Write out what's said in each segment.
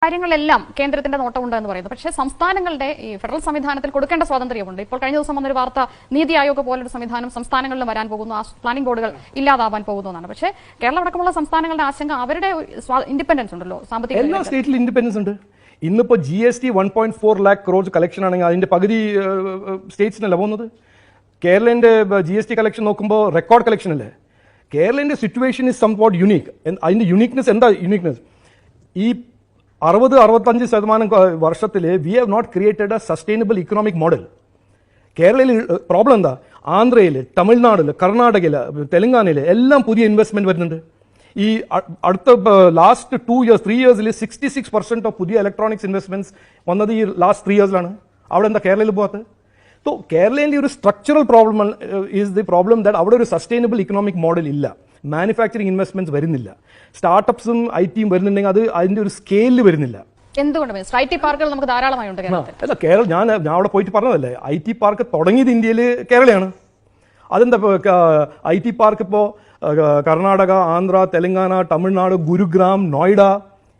കാര്യങ്ങളെല്ലാം കേന്ദ്രത്തിന്റെ നോട്ടമുണ്ട് എന്ന് പറയുന്നത്. പക്ഷേ സംസ്ഥാനങ്ങളുടെ ഈ ഫെഡറൽ സംവിധാനത്തിൽ കൊടുക്കേണ്ട സ്വാതന്ത്ര്യമുണ്ട്. ഇപ്പോൾ കഴിഞ്ഞ ദിവസം വന്നൊരു വാർത്ത നീതി ആയോഗ് പോലൊരു സംവിധാനം സംസ്ഥാനങ്ങളിലും വരാൻ പോകുന്നു, ആ പ്ലാനിംഗ് ബോർഡുകൾ ഇല്ലാതാവാൻ പോകുന്നു എന്നാണ്. പക്ഷേ കേരളം അടക്കമുള്ള സംസ്ഥാനങ്ങളുടെ ആശങ്ക അവരുടെ ഇൻഡിപെൻഡൻസ് ഉണ്ടല്ലോ, സാമ്പത്തിക എല്ലാ സ്റ്റേറ്റിലും ഇൻഡിപെൻഡൻസ് ഉണ്ട്. ഇന്നിപ്പോൾ GST 1.4 lakh crores കളക്ഷൻ ആണെങ്കിൽ അതിന്റെ പകുതി സ്റ്റേറ്റ്സിനല്ല പോകുന്നത്. കേരളന്റെ GST കളക്ഷൻ നോക്കുമ്പോൾ റെക്കോർഡ് കളക്ഷൻ അല്ലേ. കേരളന്റെ സിറ്റുവേഷൻ ഇസ് സംവാട്ട് യുണീക്ക്. അതിന്റെ യുണീക്നെസ് എന്താ യുണീക്നെസ്? ഈ 60-65% വർഷത്തിൽ we have not created a sustainable economic model. കേരളയിൽ പ്രോബ്ലം എന്താ? ആന്ധ്രയിൽ, തമിഴ്നാടിൽ, കർണാടകയിൽ, തെലങ്കാനയിൽ എല്ലാം പുതിയ ഇൻവെസ്റ്റ്മെന്റ് വരുന്നുണ്ട്. ഈ അടുത്ത ലാസ്റ്റ് 2 years 3 yearsൽ 66% ഓഫ് പുതിയ ഇലക്ട്രോണിക്സ് ഇൻവെസ്റ്റ്മെന്റ്സ് വന്നത് ഈ ലാസ്റ്റ് 3 yearsലാണ്. അവിടെ എന്താ കേരളയിൽ പോകാത്തത്? സോ കേരളയിലെ ഒരു structural problem is the problem that അവിടെ ഒരു സസ്റ്റൈനബിൾ ഇക്കണോമിക് മോഡൽ ഇല്ല. മാനുഫാക്ചറിങ് ഇൻവെസ്റ്റ്മെന്റ്സ് വരുന്നില്ല. സ്റ്റാർട്ടപ്സും IT വരുന്നുണ്ടെങ്കിൽ അത് അതിന്റെ ഒരു സ്കെയിലിൽ വരുന്നില്ല. എന്തുകൊണ്ട് IT പാർക്കുകൾ നമുക്ക് ധാരാളമായുണ്ട് കേരളത്തിൽ? അല്ല, കേരളം ഞാൻ അവിടെ പോയിട്ട് പറഞ്ഞതല്ലേ, IT പാർക്ക് തുടങ്ങിയത് ഇന്ത്യയിൽ കേരളയാണ്. അതെന്താ IT പാർക്ക് ഇപ്പോൾ കർണാടക, ആന്ധ്ര, തെലങ്കാന, തമിഴ്നാട്, ഗുരുഗ്രാം, നോയിഡ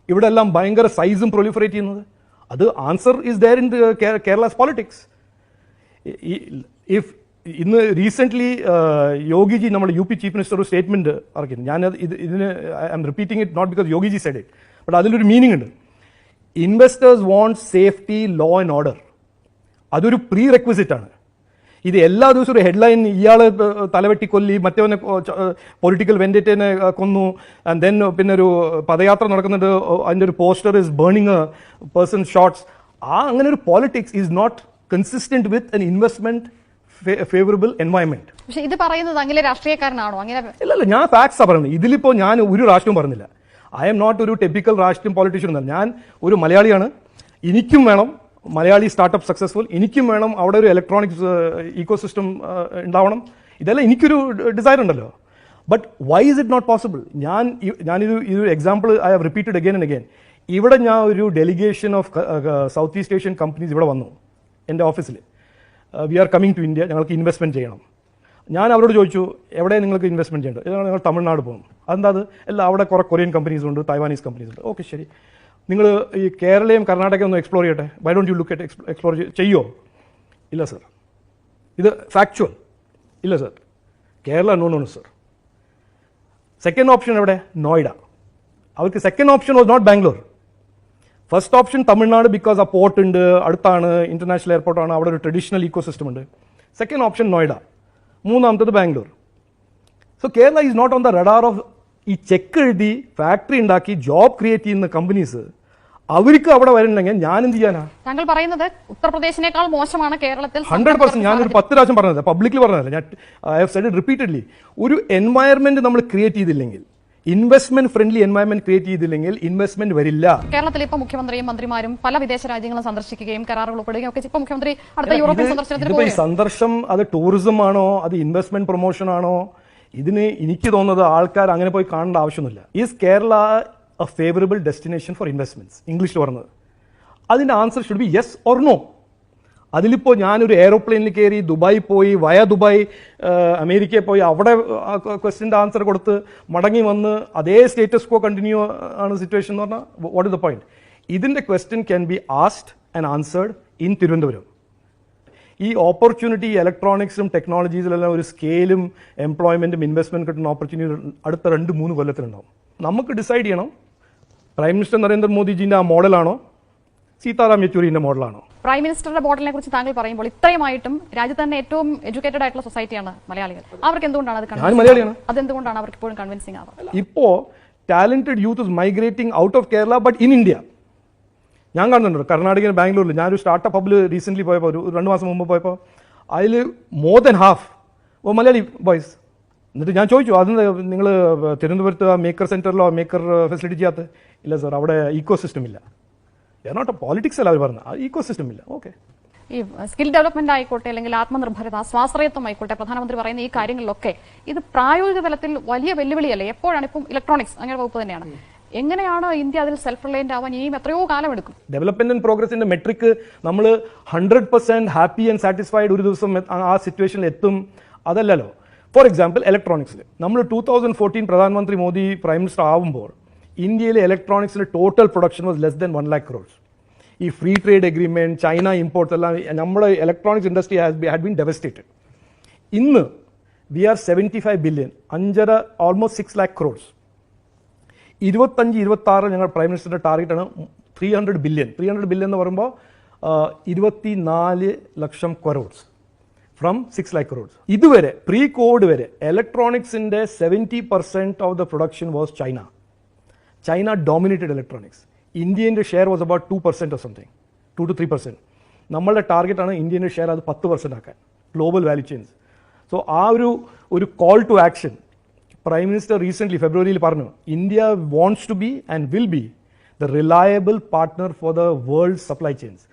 ഇവിടെ എല്ലാം ഭയങ്കര സൈസും പ്രൊലിഫറേറ്റ് ചെയ്യുന്നത്? അത് answer is there in Kerala's politics. If ഇന്ന് റീസെൻ്റ്ലി യോഗിജി നമ്മുടെ UP ചീഫ് മിനിസ്റ്റർ ഒരു സ്റ്റേറ്റ്മെന്റ് ഇറക്കിയിരുന്നു. ഞാൻ ഇതിന് I'm repeating it not because Yogiji said it, but അതിലൊരു മീനിങ് ഉണ്ട്. Investors want safety, law and order. അതൊരു പ്രീ റെക്വിസിറ്റ് ആണ്. ഇത് എല്ലാ ദിവസവും ഒരു ഹെഡ്ലൈൻ, ഇയാളെ തലവെട്ടി കൊല്ലി, മറ്റവനെ പൊളിറ്റിക്കൽ വെൻഡേറ്റനെ കൊന്നു, ആൻഡ് ദെൻ പിന്നെ ഒരു പദയാത്ര നടക്കുന്നുണ്ട്, അതിൻ്റെ ഒരു poster is burning a person shots. അങ്ങനെ ഒരു politics is not consistent with an investment favourable environment. പക്ഷേ ഇത് പറയുന്നത് അങ്ങനെ രാഷ്ട്രീയക്കാരനാണോ? അങ്ങനെ ഇല്ലല്ല, ഞാൻ ഫാക്ട്സാണ് പറയുന്നത്. ഇതിലിപ്പോൾ ഞാൻ ഒരു രാഷ്ട്രീയവും പറഞ്ഞില്ല. ഐ എം നോട്ട് ഒരു ടിപ്പിക്കൽ രാഷ്ട്രീയം പൊളിറ്റീഷ്യൻ എന്നല്ല. ഞാൻ ഒരു മലയാളിയാണ്. എനിക്കും വേണം മലയാളി സ്റ്റാർട്ടപ്പ് സക്സസ്ഫുൾ. എനിക്കും വേണം അവിടെ ഒരു ഇലക്ട്രോണിക്സ് ഇക്കോസിസ്റ്റം ഉണ്ടാവണം. ഇതെല്ലാം എനിക്കൊരു ഡിസൈർ ഉണ്ടല്ലോ. But why is it not possible? ഞാനൊരു example I have repeated again and again. ഇവിടെ ഞാൻ ഒരു delegation of south east Asian companies ഇവിടെ വന്നു എൻ്റെ ഓഫീസിൽ. We are coming to India, ഞങ്ങൾക്ക് ഇൻവെസ്റ്റ്മെൻറ്റ് ചെയ്യണം. ഞാൻ അവരോട് ചോദിച്ചു, എവിടെ നിങ്ങൾക്ക് ഇൻവെസ്റ്റ്മെൻറ്റ് ചെയ്യേണ്ടത്? ഞങ്ങൾ തമിഴ്നാട് പോകും. അതെന്താ? അത് അല്ല, അവിടെ കുറേ കൊറിയൻ കമ്പനീസ് ഉണ്ട്, തൈവാനീസ് കമ്പനീസ് ഉണ്ട്. ഓക്കെ, ശരി. നിങ്ങൾ ഈ കേരളയും കർണാടകയും ഒന്ന് എക്സ്പ്ലോർ ചെയ്യട്ടെ. Why don't you look at explore ചെയ്യോ? ഇല്ല സർ. ഇത് ഫാക്ച്വൽ. ഇല്ല sir. Kerala no sir. Second option എവിടെ? നോയിഡ. അവർക്ക് second option was not Bangalore. First option Tamil Nadu, because ആ പോർട്ട് ഉണ്ട്, അടുത്താണ്, ഇന്റർനാഷണൽ എയർപോർട്ടാണ്, അവിടെ ഒരു ട്രഡീഷണൽ ഇക്കോ സിസ്റ്റം ഉണ്ട്. Second option Noida. മൂന്നാമത്തത് Bangalore. So Kerala is not on the radar of ഈ ചെക്ക് എഴുതി ഫാക്ടറി ഉണ്ടാക്കി ജോബ് ക്രിയേറ്റ് ചെയ്യുന്ന കമ്പനീസ്. അവർക്ക് അവിടെ വരണമെങ്കിൽ ഞാൻ എന്ത് ചെയ്യാനാ? താങ്കൾ പറയുന്നത് ഉത്തർപ്രദേശിനേക്കാൾ മോശമാണ് കേരളത്തിൽ. 100%. ഞാനൊരു 10 പ്രാവശ്യം പറഞ്ഞത്, പബ്ലിക്കിൽ പറഞ്ഞതല്ല, ഞാൻ I have said it repeatedly. ഒരു എൻവയൺമെന്റ് നമ്മൾ ക്രിയേറ്റ് ചെയ്തില്ലെങ്കിൽ, ഇൻവെസ്റ്റ്മെന്റ് ഫ്രണ്ട്ലി എൻവയൺമെന്റ് ക്രിയേറ്റ് ചെയ്തില്ലെങ്കിൽ ഇൻവെസ്റ്റ്മെന്റ് വരില്ല. കേരളത്തിൽ ഇപ്പോൾ മുഖ്യമന്ത്രിയും മന്ത്രിമാരും പല വിദേശ രാജ്യങ്ങളും സന്ദർശിക്കുകയും കരാറുകൾ ഒപ്പിടുകയും ഒക്കെ. ഇപ്പോൾ മുഖ്യമന്ത്രി അടുത്ത യൂറോപ്യൻ സന്ദർശനത്തിന് പോയി. സന്ദർശം അത് ടൂറിസം ആണോ, അത് ഇൻവെസ്റ്റ്മെന്റ് പ്രൊമോഷൻ ആണോ? ഇതിന് എനിക്ക് തോന്നുന്നത് ആൾക്കാർ അങ്ങനെ പോയി കാണേണ്ട ആവശ്യമൊന്നുമില്ല. Is Kerala a favourable destination for investments? ഇംഗ്ലീഷിൽ പറഞ്ഞത്. അതിന്റെ answer should be yes or no. അതിലിപ്പോൾ ഞാനൊരു എയറോപ്ലെയിനിൽ കയറി ദുബായി പോയി, വയ ദുബായ് അമേരിക്കയിൽ പോയി അവിടെ ക്വസ്റ്റ്യൻ്റെ ആൻസർ കൊടുത്ത് മടങ്ങി വന്ന് അതേ സ്റ്റേറ്റസ് കോ കണ്ടിന്യൂ ആണ് സിറ്റുവേഷൻ എന്ന് പറഞ്ഞാൽ വാട്ട് ഇസ് ദ പോയിന്റ്? ഇതിന്റെ question can be asked and answered in Thiruvananthapuram. ഈ ഓപ്പർച്യൂണിറ്റി ഇലക്ട്രോണിക്സും ടെക്നോളജീസിലെല്ലാം ഒരു സ്കെയിലും എംപ്ലോയ്മെന്റും ഇൻവെസ്റ്റ്മെന്റ് കിട്ടുന്ന ഓപ്പർച്യൂണിറ്റി അടുത്ത 2-3 കൊല്ലത്തിലുണ്ടാവും. നമുക്ക് ഡിസൈഡ് ചെയ്യണം, പ്രൈം മിനിസ്റ്റർ നരേന്ദ്രമോദിജിന്റെ ആ മോഡലാണോ, സീതാറാം യെച്ചൂരിന്റെ മോഡലാണോ? പ്രൈം മിനിസ്റ്ററുടെ മോഡലിനെ കുറിച്ച് താങ്കൾ പറയുമ്പോൾ ഇത്രയുമായിട്ടും രാജ്യത്ത് തന്നെ ഏറ്റവും എഡ്യൂക്കേറ്റഡ് ആയിട്ടുള്ള സൊസൈറ്റിയാണ് മലയാളികൾ. അവർക്ക് എന്തുകൊണ്ടാണ് അതെന്തുകൊണ്ടാണ് അവർക്ക് ഇപ്പോഴും കൺവിൻസിംഗ് ആവുക? ഇപ്പോ talented youth is migrating out of Kerala but in India. ഞാൻ കാണുന്നുണ്ട് കർണാടകയിൽ, ബാംഗ്ലൂരിൽ. ഞാനൊരു സ്റ്റാർട്ടപ്പ് ഹബിൽ റീസെന്റ് പോയപ്പോൾ, ഒരു 2 മാസം മുമ്പ് പോയപ്പോൾ, അതിൽ more than half Malayali boys. എന്നിട്ട് ഞാൻ ചോദിച്ചു, അത് നിങ്ങൾ തിരുവനന്തപുരത്ത് മേക്കർ സെന്ററിലോ മേക്കർ ഫെസിലിറ്റി ചെയ്യാത്ത? ഇല്ല സാർ, അവിടെ ഈക്കോ സിസ്റ്റം ഇല്ല. നോട്ട് പോളിറ്റിക്സ് അല്ല അവർ പറഞ്ഞത്, ഈക്കോ സിസ്റ്റം ഇല്ല. ഓക്കെ. ഈ സ്കിൽ ഡെവലപ്മെന്റ് ആയിക്കോട്ടെ, അല്ലെങ്കിൽ ആത്മനിർഭരത, സ്വാശ്രയത്വം ആയിക്കോട്ടെ, പ്രധാനമന്ത്രി പറയുന്ന ഈ കാര്യങ്ങളിലൊക്കെ ഇത് പ്രായോഗിക തലത്തിൽ വലിയ വെല്ലുവിളിയല്ലേ? എപ്പോഴാണ് ഇപ്പം ഇലക്ട്രോണിക്സ് അങ്ങനെ വകുപ്പ് തന്നെയാണ്. എങ്ങനെയാണ് ഇന്ത്യ അതിൽ സെൽഫ് റിലയന്റ് ആവാൻ ഇനിയും എത്രയോ കാലം എടുക്കും? ഡെവലപ്മെന്റ് ആൻഡ് പ്രോഗ്രസിന്റെ മെട്രിക് നമ്മൾ 100% ഹാപ്പി ആൻഡ് സാറ്റിസ്ഫൈഡ് ഒരു ദിവസം ആ സിറ്റുവേഷനിൽ എത്തും അതല്ലല്ലോ. ഫോർ എക്സാമ്പിൾ ഇലക്ട്രോണിക്സിൽ നമ്മൾ 2014 പ്രധാനമന്ത്രി മോദി പ്രൈം മിനിസ്റ്റർ ആവുമ്പോൾ ഇന്ത്യയിലെ ഇലക്ട്രോണിക്സിന്റെ total production was less than 1 lakh crores. ഈ free trade agreement, China imports എല്ലാം നമ്മുടെ electronics industry had been devastated. ഇന്ന് we are 75 billion, 5.5 almost 6 lakh crores. 25-26 ഞങ്ങൾ പ്രൈം മിനിസ്റ്ററിന്റെ ടാർഗറ്റാണ് 300 ബില്യൺ. 300 ബില്യൺ എന്ന് പറയുമ്പോൾ 24 ലക്ഷം crores ഫ്രം 6 lakh crores. ഇതുവരെ പ്രീ കോവിഡ് വരെ ഇലക്ട്രോണിക്സിന്റെ 70% of the production was China. China dominated electronics. ഇന്ത്യൻ്റെ share was about 2% or something, 2 to 3%. നമ്മളുടെ ടാർഗറ്റാണ് ഇന്ത്യൻ്റെ ഷെയർ അത് 10% ആക്കാൻ, ഗ്ലോബൽ വാല്യൂ ചെയിൻസ്. സോ ആ ഒരു call to action prime minister recently ഫെബ്രുവരിയിൽ പറഞ്ഞു, India wants to be and will be the reliable partner for the world supply chains.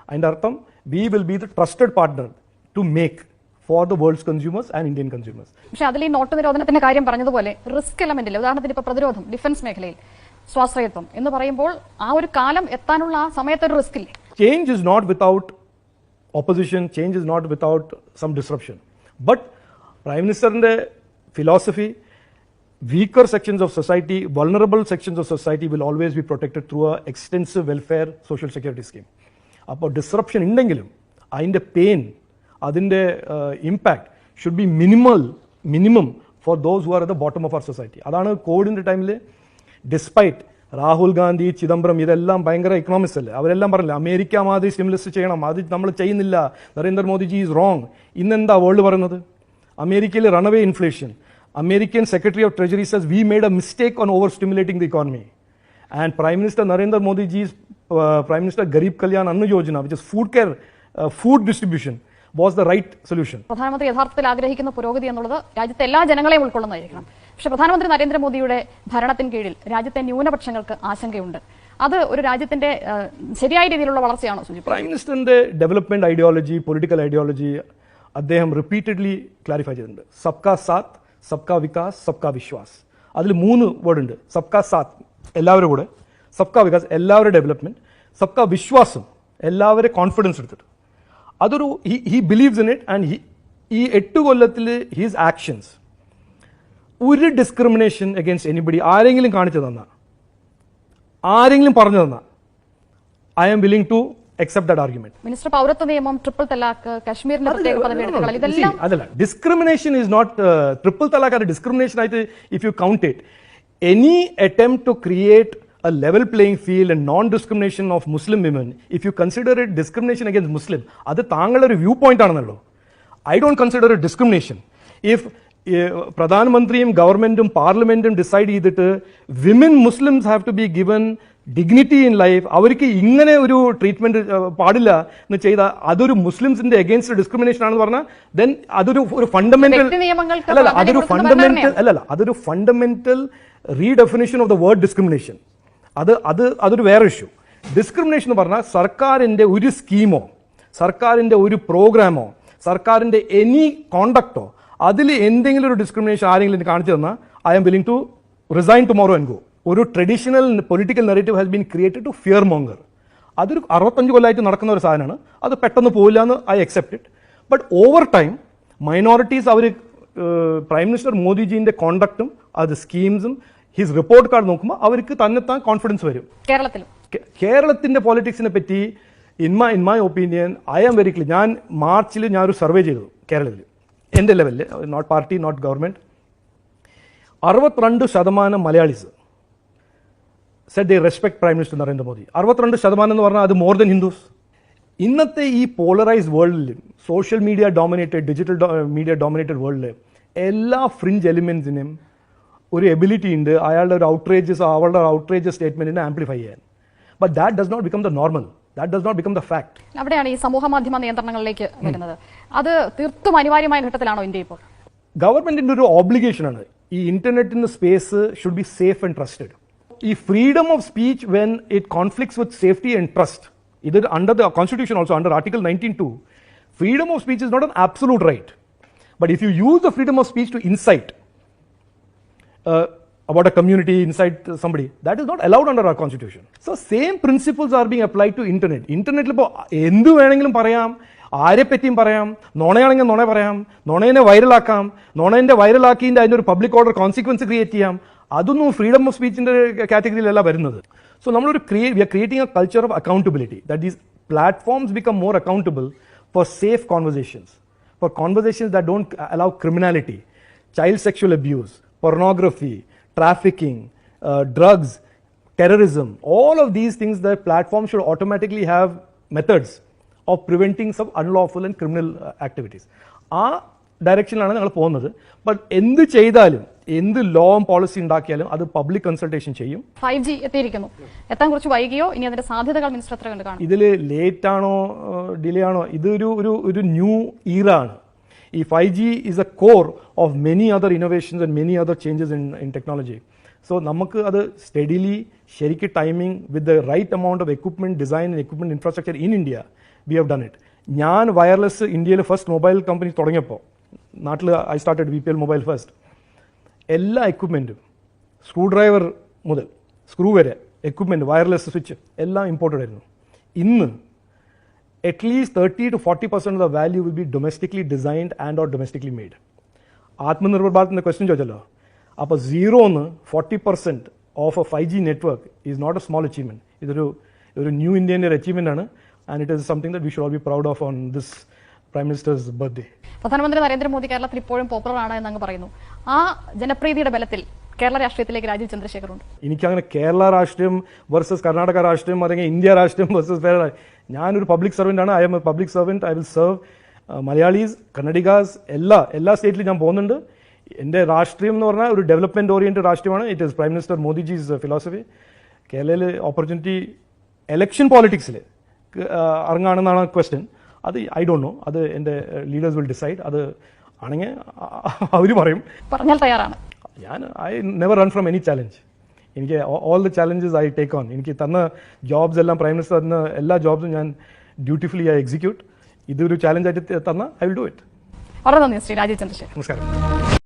അതിൻ്റെ അർത്ഥം we will be the trusted partner to make for the world's consumers and Indian consumers. പക്ഷേ അതിൽ ഈ not നിരോധനത്തിന്റെ കാര്യം പറഞ്ഞതുപോലെ risk എലമെന്റില്ല. ഉദാഹരണത്തിന് ഇപ്പോൾ പ്രതിരോധം, ഡിഫൻസ് മേഖലയിൽ സ്വാശ്രയത്വം എന്ന് പറയുമ്പോൾ ആ ഒരു കാലം എത്താനുള്ള ആ സമയത്തൊരു റിസ്ക് ഇല്ലേ? Change is not without opposition, change is not without some disruption. But Prime Minister's philosophy, weaker sections of society, vulnerable sections of society will always be protected through an extensive welfare social security scheme. അപ്പോൾ disruption ഉണ്ടെങ്കിലും അതിൻ്റെ pain, അതിൻ്റെ impact should be minimum for those who are at the bottom of our society. അതാണ് കോവിഡിൻ്റെ ടൈമിൽ despite Rahul Gandhi, Chidambaram ഇതെല്ലാം ഭയങ്കര economics അല്ലേ, അവരെല്ലാം പറഞ്ഞില്ല അമേരിക്ക മാതിരി സ്റ്റിമുലസ് ചെയ്യണം, അത് നമ്മൾ ചെയ്യുന്നില്ല, നരേന്ദ്രമോദിജി ഈസ് റോങ്. ഇന്നെന്താ വേൾഡ് പറയുന്നത്? അമേരിക്കയിൽ runaway inflation. American secretary of treasury says we made a mistake on over stimulating the economy. And prime minister Narendra Modiji's prime minister Garib Kalyan Anna Yojana, which is food distribution, was the right solution. പ്രധാനമന്ത്രി യഥാർത്ഥത്തിൽ ആഗ്രഹിക്കുന്ന പുരോഗതി എന്നുള്ളത് രാജ്യത്തെ എല്ലാ ജനങ്ങളെയും ഉൾക്കൊള്ളുന്നതായിരിക്കണം. പക്ഷേ പ്രധാനമന്ത്രി നരേന്ദ്രമോദിയുടെ ഭരണത്തിന് കീഴിൽ രാജ്യത്തെ ന്യൂനപക്ഷങ്ങൾക്ക് ആശങ്കയുണ്ട്. അത് ഒരു രാജ്യത്തിന്റെ ശരിയായ രീതിയിലുള്ള വളർച്ചയാണോ സൂചിപ്പിക്കുന്നത്? പ്രൈം മിനിസ്റ്ററിന്റെ ഡെവലപ്മെന്റ് ഐഡിയോളജി, പൊളിറ്റിക്കൽ ഐഡിയോളജി അദ്ദേഹം റിപ്പീറ്റഡ്ലി ക്ലാരിഫൈ ചെയ്തിട്ടുണ്ട്. സബ്കാ സാത്ത്, സബ്കാ വികാസ്, സബ്കാ വിശ്വാസ്. അതിൽ 3 വേർഡ് ഉണ്ട്. സബ്കാ സാത്ത് എല്ലാവരും കൂടെ, സബ്കാ വികാസ് എല്ലാവരുടെ ഡെവലപ്മെന്റ്, സബ്കാ വിശ്വാസം എല്ലാവരും കോൺഫിഡൻസ് എടുത്തിട്ട്. അതൊരു he believes in it. And ഈ 8 കൊല്ലത്തിൽ ഹിസ് ആക്ഷൻസ് ഒരു ഡിസ്ക്രിമിനേഷൻ അഗേൻസ്റ്റ് എനിബഡി ആരെങ്കിലും കാണിച്ചു തന്ന, ആരെങ്കിലും പറഞ്ഞു തന്ന, I am willing to accept that argument. Minister പൗരത്വ നിയമം, ട്രിപ്പിൾ തലാഖ്, കശ്മീരിന്റെ പ്രത്യേക പദവി എടുത്തുകൾ, ഇതെല്ലാം അതല്ല. Discrimination is not triple talaq ആണ് ഡിസ്ക്രിമിനേഷൻ ആയിട്ട് if you count it. Any attempt to create a level playing field and non-discrimination of Muslim women, if you consider it discrimination against Muslim, അത് താങ്കളുടെ ഒരു വ്യൂ പോയിന്റ് ആണെന്നല്ലോ. I don't consider it discrimination. If പ്രധാനമന്ത്രിയും ഗവൺമെന്റും പാർലമെന്റും decide ചെയ്തിട്ട് women Muslims have to be given dignity in life, അവർക്ക് ഇങ്ങനെ ഒരു ട്രീറ്റ്മെന്റ് പാടില്ല എന്ന് ചെയ്താൽ അതൊരു മുസ്ലിംസിന്റെ അഗേൻസ്റ്റ് ഡിസ്ക്രിമിനേഷൻ ആണെന്ന് പറഞ്ഞാൽ ദെൻ അതൊരു ഫണ്ടമെന്റൽ അതൊരു fundamental redefinition of the word discrimination. അതൊരു വേറെ ഇഷ്യൂ. ഡിസ്ക്രിമിനേഷൻ എന്ന് പറഞ്ഞാൽ സർക്കാരിന്റെ ഒരു സ്കീമോ, സർക്കാരിന്റെ ഒരു പ്രോഗ്രാമോ, സർക്കാരിന്റെ എനി കോണ്ടക്ടോ അതിൽ എന്തെങ്കിലും ഒരു ഡിസ്ക്രിമിനേഷൻ ആരെങ്കിലും കാണിച്ചു തന്നാൽ I am willing to resign tomorrow and go. ഒരു traditional political narrative has been created to fear monger. അതൊരു 65 കൊല്ലമായിട്ട് നടക്കുന്ന ഒരു സാധനമാണ്. അത് പെട്ടെന്ന് പോയില്ല എന്ന് I accept it. But over time minorities അവർ പ്രൈം മിനിസ്റ്റർ മോദിജീൻ്റെ കോണ്ടക്റ്റും അത് സ്കീംസും ഹിസ് റിപ്പോർട്ട് കാർഡ് നോക്കുമ്പോൾ അവർക്ക് തന്നെത്താൻ കോൺഫിഡൻസ് വരും. കേരളത്തിന്റെ പോളിറ്റിക്സിനെ പറ്റി in my opinion I am very clear. ഞാൻ മാർച്ചിൽ ഞാനൊരു സർവേ ചെയ്തു കേരളത്തിൽ, എൻ്റെ ലെവലിൽ, not party not government. 62% Malayalees Z they respect prime minister Narendra Modi. 62% എന്ന് പറഞ്ഞാൽ അത് മോർ ദൻ ഹിന്ദുസ്. ഇന്നത്തെ ഈ പോളറൈസ്ഡ് വേൾഡിൽ, social media dominated, digital media dominated വേൾഡിൽ എല്ലാ ഫ്രിഞ്ച് എലിമെന്റ്സിനും ഒരു എബിലിറ്റി ഉണ്ട് അയാളുടെ ഒരു ഔട്ട്റേജസ്, അവളുടെ ഔട്ട്റേജസ് സ്റ്റേറ്റ്മെന്റിനെ ആംപ്ലിഫൈ ചെയ്യാൻ. But that does not become the normal. That does not become the fact. അവിടെയാണ് ഈ സമൂഹ മാധ്യമ നിയന്ത്രണങ്ങളിലേക്ക് വരുന്നത്. അത് തീർത്തും അനിവാര്യമായ ഘട്ടത്തിലാണോ ഇന്ത്യ ഇപ്പോൾ? ഗവൺമെന്റിന്റെ ഒരു ഓബ്ലിഗേഷൻ ആണ് ഈ ഇന്റർനെറ്റിന്റെ space should be safe and trusted. ഈ freedom of speech when it conflicts with safety and trust, ഇത് under the constitution also under article 19(2), freedom of speech is not an absolute right. But if you use the freedom of speech to incite about a community, inside somebody, that is not allowed under our constitution. So same principles are being applied to internet. Internetil ഇപ്പോൾ എന്ത് വേണമെങ്കിലും പറയാം, ആരെ പറ്റിയും പറയാം, നുണയാണെങ്കിൽ നുണ പറയാം, നുണേനെ വൈറലാക്കാം, നുണേന്റെ വൈറലാക്കിൻ്റെ അതിൻ്റെ ഒരു പബ്ലിക് ഓർഡർ കോൺസിക്വൻസ് ക്രിയേറ്റ് ചെയ്യാം. അതൊന്നും ഫ്രീഡം ഓഫ് സ്പീച്ചിന്റെ കാറ്റഗറിയിലല്ല വരുന്നത്. സോ നമ്മളൊരു we are creating a culture of accountability that these platforms become more accountable for safe conversations, for conversations that don't allow criminality, child sexual abuse, pornography, trafficking, drugs, terrorism, all of these things, the platform should automatically have methods of preventing some unlawful and criminal activities. ആ ഡയറക്ഷനിലാണ് ഞങ്ങൾ പോകുന്നത്. But എന്ത് ചെയ്താലും, എന്ത് ലോയും policy ഉണ്ടാക്കിയാലും അത് public consultation ചെയ്യും. 5G എത്തിയിരിക്കുന്നു, എത്താൻ കുറച്ച് വൈകിയോ, ഇനി അതിന്റെ സാധ്യതകൾ മിനിസ്റ്റർ എത്ര കണ്ട് കാണും? ഇതിൽ ലേറ്റ് ആണോ ഡിലേ ആണോ, ഇതൊരു ന്യൂ ഈറ ആണ്. ഈ 5G is a core of many other innovations and many other changes in technology. So നമുക്ക് അത് സ്റ്റഡിലി ശരിക്ക് timing with the right amount of equipment design and equipment infrastructure in India we have done it. ഞാൻ wireless ഇന്ത്യയിൽ first mobile company തുടങ്ങിയപ്പോൾ, നാട്ടിൽ I started VPL mobile first, എല്ലാ എക്വിപ്മെൻറ്റും screw driver മുതൽ സ്ക്രൂ വരെ എക്വിപ്മെൻറ്റ്, വയർലെസ് സ്വിച്ച് എല്ലാം imported ആയിരുന്നു. ഇന്ന് at least 30 to 40% of the value will be domestically designed and or domestically made. Atmanirbhar ഭാരതിന്റെ ക്വസ്റ്റ്യൻ ചോദിച്ചല്ലോ, അപ്പോൾ 0 40% of a 5G network is not a small achievement. ഇതൊരു new ഇന്ത്യൻ്റെ ഒരു അച്ചീവ്മെന്റ് ആണ്. And it is something that we should all be proud of on this prime minister's birthday. പ്രധാനമന്ത്രി നരേന്ദ്രമോദി കേരളത്തിൽ ഇപ്പോഴും പോപ്പുലർ ആണ് എന്നങ്ങ് പറയുന്നു. ആ ജനപ്രീതിയുടെ ബലത്തിൽ കേരള രാഷ്ട്രീയത്തിലേക്ക് രാജീവ് ചന്ദ്രശേഖർ ഉണ്ട്. എനിക്കങ്ങനെ കേരള രാഷ്ട്രീയം വേഴ്സസ് കർണാടക രാഷ്ട്രീയം അല്ലെങ്കിൽ ഇന്ത്യ രാഷ്ട്രീയം വേഴ്സസ് വേറെ, ഞാനൊരു പബ്ലിക് സർവൻ്റ് ആണ്. I am a public servant. I will serve Malayalis, Kannadigas, എല്ലാ സ്റ്റേറ്റിലും ഞാൻ പോകുന്നുണ്ട്. എൻ്റെ രാഷ്ട്രീയം എന്ന് പറഞ്ഞാൽ ഒരു ഡെവലപ്മെന്റ് ഓറിയന്റഡ് രാഷ്ട്രീയമാണ്. It is prime minister Modiji's philosophy. കേരളയിൽ ഓപ്പർച്യൂണിറ്റി എലക്ഷൻ പോളിറ്റിക്സിൽ ഇറങ്ങുകയാണെന്നാണ് ക്വസ്റ്റ്യൻ. അത് ഐ ഡോണ്ട് നോ, അത് എൻ്റെ ലീഡേഴ്സ് വിൽ ഡിസൈഡ്. അത് ആണെങ്കിൽ അവർ പറയും. പറഞ്ഞാൽ തയ്യാറാണ്. I never run from any challenge. എനിക്ക് all the challenges I take on. എനിക്ക് തന്ന ജോബ്സ് എല്ലാം, പ്രൈം മിനിസ്റ്റർ തന്ന എല്ലാ ജോബ്സും ഞാൻ ഡ്യൂട്ടിഫുള്ളി എക്സിക്യൂട്ട്. ഇതൊരു ചാലഞ്ച് ആയിട്ട് തന്ന ഐ വിൽ ഡു ഇറ്റ്. വളരെ നന്ദി ശ്രീ രാജീവ് ചന്ദ്രശേഖർ. നമസ്കാരം.